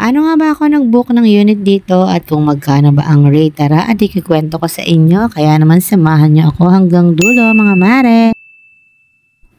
Paano nga ba ako nag-book ng unit dito at kung magkano ba ang rate? Tara at ikikwento ko sa inyo. Kaya naman samahan niyo ako hanggang dulo mga mare.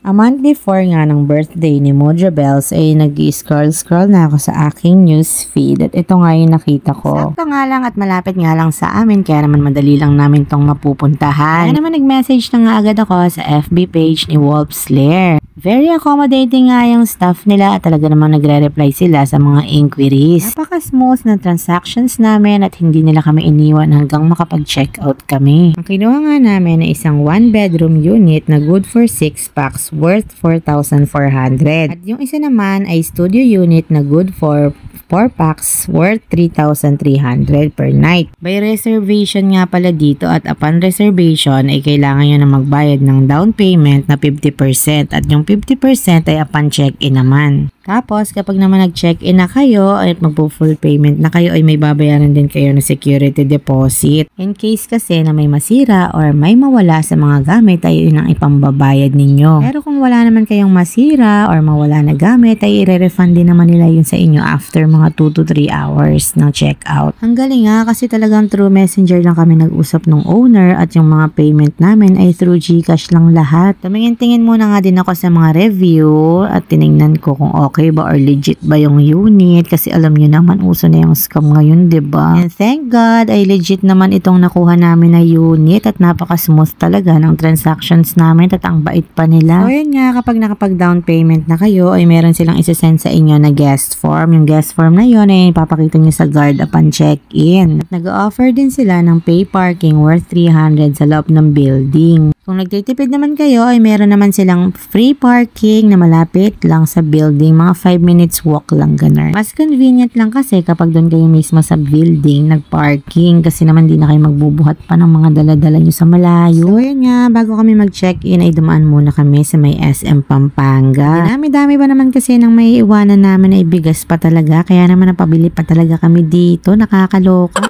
A month before nga ng birthday ni Mojo Bells ay nag-scroll na ako sa aking news feed at ito nga yung nakita ko. Sakto nga lang at malapit nga lang sa amin kaya naman madali lang namin tong mapupuntahan. Kaya naman nag-message na nga agad ako sa FB page ni Wolf's Lair. Very accommodating nga yung staff nila at talaga namang nagre-reply sila sa mga inquiries. Napaka-smooth na transactions namin at hindi nila kami iniwan hanggang makapag-check out kami. Ang kinuha nga namin ay isang 1-bedroom unit na good for 6 packs worth 4,400. At yung isa naman ay studio unit na good for 4 packs worth 3,300 per night. By reservation nga pala dito at upon reservation ay kailangan nyo na magbayad ng down payment na 50% at yung 50% ay upon check-in naman. Tapos, kapag naman nag-check-in na kayo at magpo-full payment na kayo ay may babayaran din kayo na security deposit. In case kasi na may masira or may mawala sa mga gamit ay yun ang ipambabayad ninyo. Pero kung wala naman kayong masira or mawala na gamit ay i-refund din naman nila yun sa inyo after mga 2 to 3 hours ng check-out. Ang galing nga kasi talagang through messenger lang kami nag-usap ng owner at yung mga payment namin ay through GCash lang lahat. Tumingin-tingin muna nga din ako sa mga review at tinignan ko kung okay ba or legit ba yung unit kasi alam niyo naman uso na yung scam ngayon, 'di ba? And thank God ay legit naman itong nakuha namin na unit at napaka-smooth talaga ng transactions namin at ang bait pa nila. So yun nga, kapag nakapag-down payment na kayo ay meron silang isa-send sa inyo na guest form. Yung guest form na yun ay papakita niyo sa guard upon check-in. At nag-offer din sila ng pay parking worth 300 sa loob ng building. Kung nagtitipid naman kayo ay meron naman silang free parking na malapit lang sa building, mga 5 minutes walk lang ganun. Mas convenient lang kasi kapag doon kayo mismo sa building nag-parking kasi naman di na kayo magbubuhat pa ng mga dala-dala nyo sa malayo. So yun nga, bago kami mag-check-in ay dumaan muna kami sa may SM Pampanga. Dami-dami ba naman kasi nang may iwanan namin ay bigas pa talaga kaya naman napabili pa talaga kami dito, nakakaloka.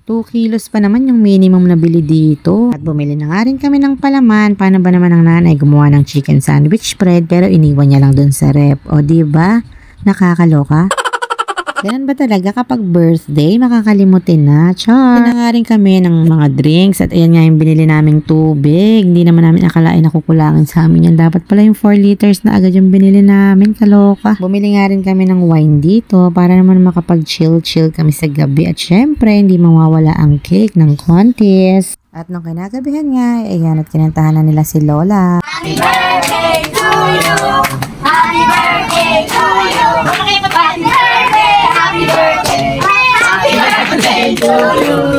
2 kilos pa naman yung minimum na bili dito. At bumili na nga rin kami ng palaman. Paano ba naman ang nanay gumawa ng chicken sandwich bread pero iniwan niya lang dun sa rep. O diba? Nakakaloka? Ganun ba talaga kapag birthday, makakalimutin na? Char! Pina nga rin kami ng mga drinks at ayan nga yung binili naming tubig. Hindi naman namin akalain na kukulangin sa amin yan. Dapat pala yung 4 liters na agad yung binili namin. Kaloka. Bumili nga rin kami ng wine dito para naman makapag-chill kami sa gabi. At syempre, hindi mawawala ang cake ng contest. At nung kinagabihan nga, ayan at kinantahan na nila si Lola. Happy birthday to you! Happy birthday to you! Happy birthday! Happy birthday to you!